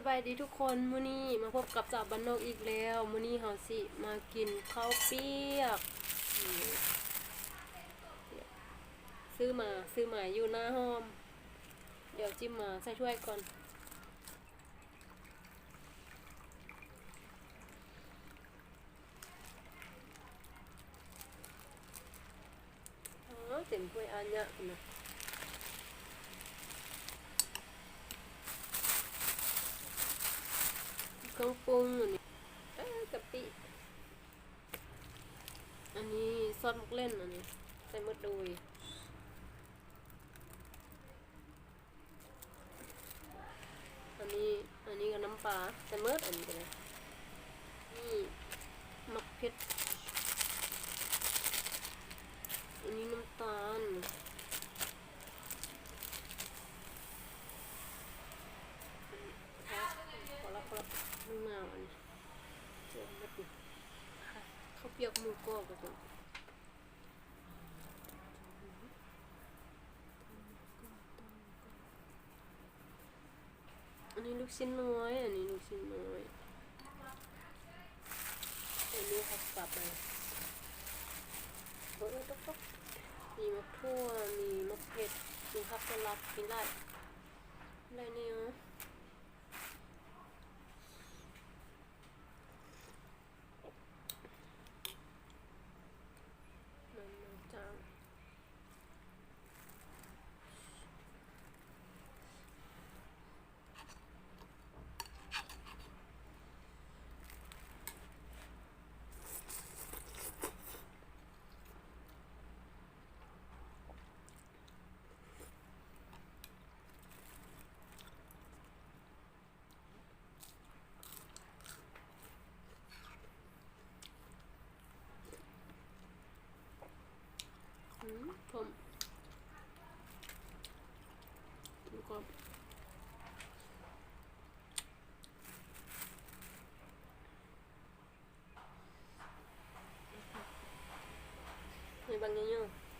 บายดีทุกคนมื้อนี้มาพบกับสาวบ้านนอกอีกแล้วมื้อนี้เฮาสิมากินข้าวเปียกซื้อมาอยู่หน้าห้อมเดี๋ยวจิ้มมาใส่ถ้วยก่อนเต็มถ้วยอันเนี้ยนะเครื่องปรุงอันนี้กะปิอันนี้ซอสมะเขือเล่นอันนี้ใส่หมดเลยอันนี้ก็น้ำปลาใส่หมดอันนี้ก็ได้นี่มักเผ็ดอันนี้น้ำตาลพอละนึ่งมาอันนี้เจียวมัดดิข้าวเปียกหมูกรอบกันก่อนอันนี้ลูกชิ้นน้อยอันนี้ลูกชิ้นน้อยอันนี้ครับตับเลยตุ๊กมีมะทั่วมีมะเผ็ดมีผักสลัดกินได้อะไรเนี่ยมันจางผมแล้วก็ในบางอย่าง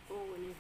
โอ้นี่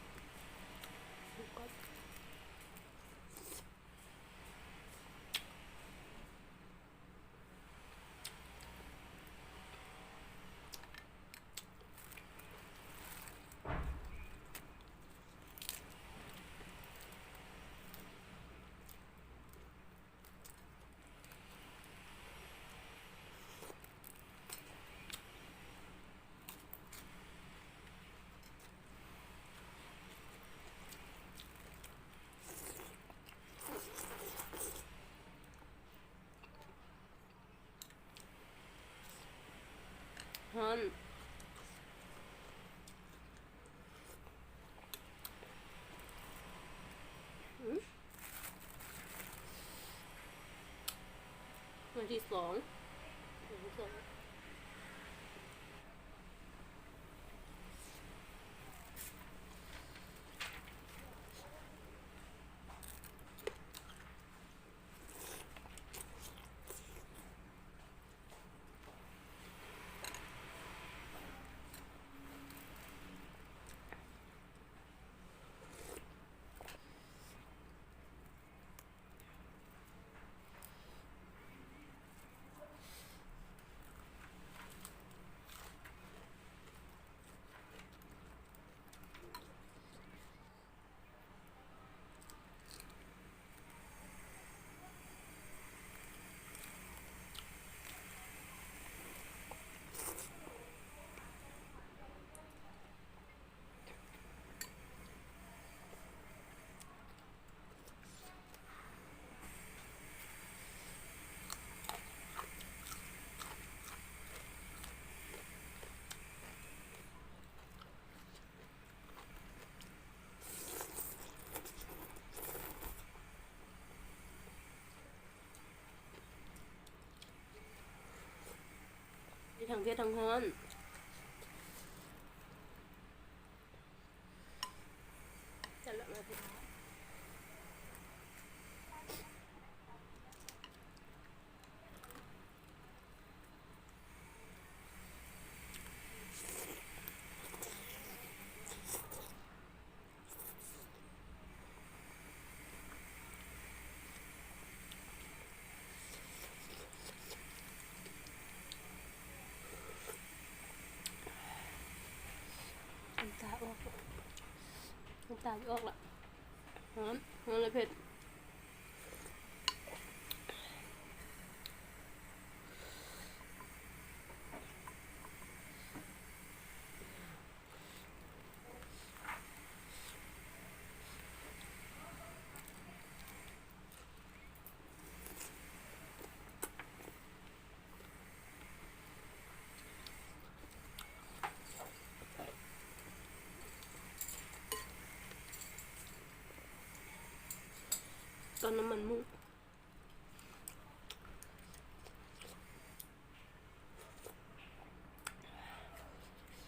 ฮันวันที่สอง ทางเพียทางฮ้อนจะละมาพี่น้ำตาออกน้ำตาออกละฮ้อนฮ้อนเลยเผ็ดตอนน้ำมันมุ้ง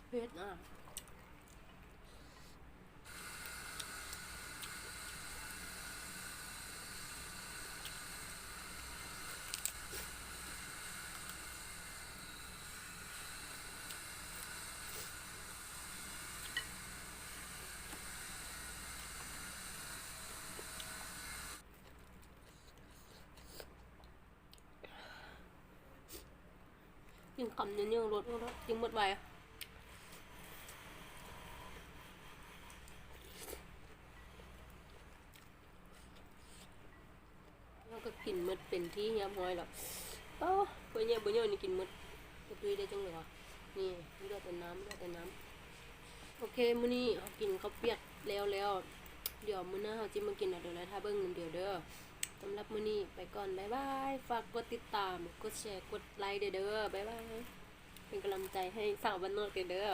เผ็ดอ่ะกินคำเยอะๆรสก็กินหมดไปแล้วก็กินหมดเป็นที่เงียบห้อยหรอกโอ้บ่เงียบบ่เงียบนี่กินหมดจะดุยได้จังเลยวะนี่เลือดแต่น้ำเลือดแต่น้ำโอเคมื้อนี้เขากินข้าวเปียกแล้วเดี๋ยวมื้อหน้าเขาจะมากินเอาเดี๋ยวแล้วถ้าเบิ่งเดี๋ยวเด้อสำหรับมื้อนี้ไปก่อนบ๊ายบายฝากกดติดตามกดแชร์กดไลค์เด้อบ๊ายบายเป็นกำลังใจให้สาวบ้านนอกเด้อ